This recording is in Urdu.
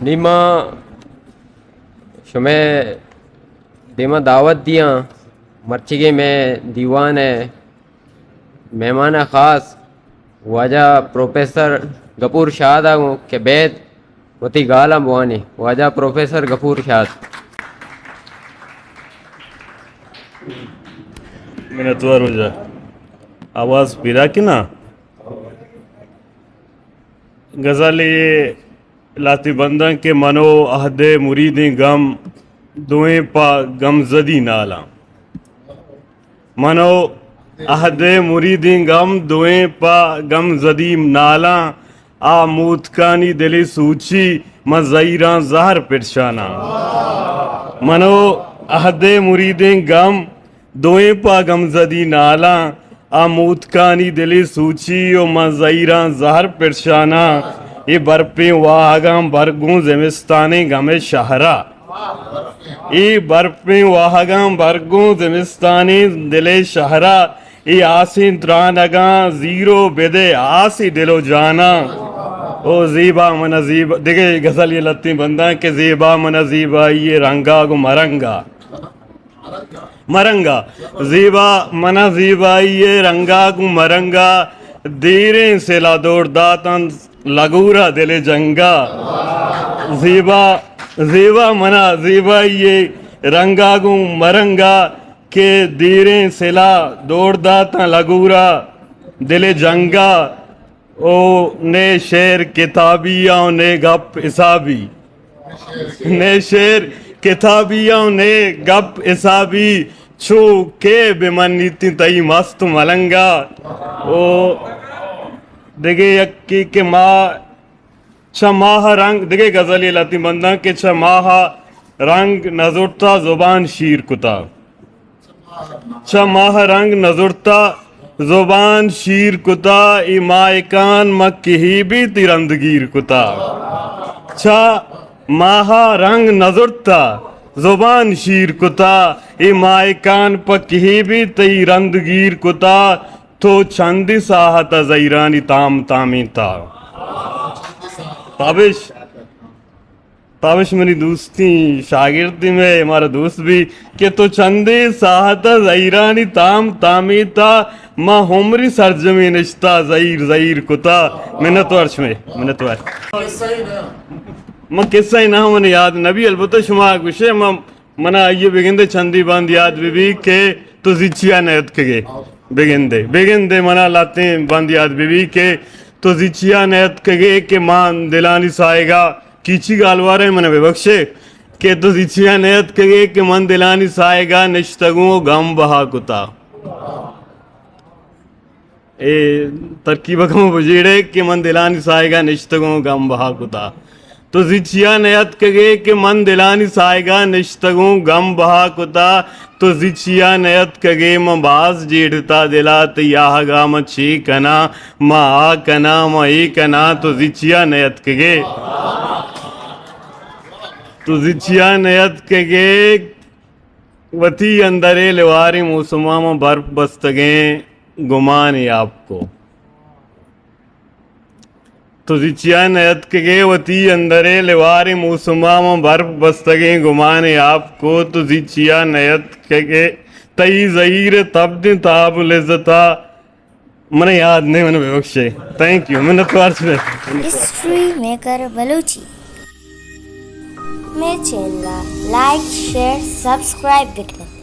دیما شمع دیما دعوت دیا مرچگے میں دیوان ہے مہمان خاص واجہ پروفیسر غفور شاد آگوں کہ بیت وتی گالا بوانی واجہ پروفیسر غفور شاد منتوار ہو جا آواز پیرا کی نا غزل یہ لاتی بندن کے منو عہد مریدیں غم دوئیں پا غم زدی نالا منو عہد مریدیں غم دوئیں پا غم زدی نالا آ موتکانی دلی سوچی مزیران زہر پرشانا منو عہد مریدیں غم دوئیں پا غم زدی نالا آموتکانی دلی سوچی و مزیران زہر پرشانا یہ برپیں واہگاں برگوں زمستانے غم شہرہ یہ برپیں واہگاں برگوں زمستانے دل شہرہ یہ آسیں ترانگاں زیرو بدے آسی دلو جانا او زیبا من زیبا دیکھے غزل یہ لتی بندہ کہ زیبا من زیبا یہ رنگا گو مرنگا مرنگا زیبا منا زیبا یہ رنگا کو مرنگا دیریں سے لا دوڑ داتن لگورا دل جنگا زیبا زیبا منا زیبا یہ رنگا کو مرنگا کہ دیریں سے لا دوڑ داتن لگورا دل جنگا او نے شعر کتابیاں نے گپ حسابی نے شعر کتابیاں نے گپ حسابی چھو کے بمنیتی تئی مست ملنگا او دیکھے یکی کہ ماں چھ ماہ رنگ دیکھے غزل یہ لاتی بندہ کہ چھ ماہ رنگ نظرتا زبان شیر کتا چھ ماہ رنگ نظرتا زبان شیر کتا ای مائکان مکی بھی تیرندگیر کتا چھ ماہ رنگ نظرتا زبان شیر کتا ای مائکان پکی بھی تیرندگیر کتا تو چندی ساہتا زیرانی تام تامی تا تابش منی دوستی شاگردی میں ہمارا دوست بھی کہ تو چندی ساہتا زیرانی تام تامی تا ما ہمری سرجمی نشتا زیر زیر کتا منت ورش میں منت ورش ما قصہ ہی نہ من یاد نبی البتہ شما گوشے منا یہ بگندے چندی باند یاد بھی کہ تو زیچیا نیت کگے بگندے منا لاتے ہیں باند یاد بھی کہ تو زیچیا نیت کگے کہ مان دلانی سائے گا کیچی گالوارے منہ بے بخشے کہ تو زیچیا نیت کگے کہ من دلانی سائے گا نشتگوں غم بہا کتا اے ترکیبہ کم بجیڑے کہ من دلانی سائے گا نشتگوں غم بہا کتا تو زیچیا نیت کگے کہ من دلانی سائے گا نشتگوں غم بہا کتا تو زیچیا نیت کگے من باز جیڑتا دلا تیاہ گا من چی کنا من آ کنا من ای کنا تو زیچیا نیت کگے تو زیچیا نیت کگے وتی اندرے لواری موسمہ من برف بستگیں گمانی آپ کو تو زیچیا نیت کگے وتی اندرے لواری موسمہ من برف بستگیں گمانی آپ کو تو زیچیا نیت کگے تئی زہیر تب دن تاب لذتا منہ یاد نہیں منہ بے بخشے تھینک یو منت وارس میں ہسٹری میکر بلوچی میں چینل لائک شیئر سبسکرائب بکنے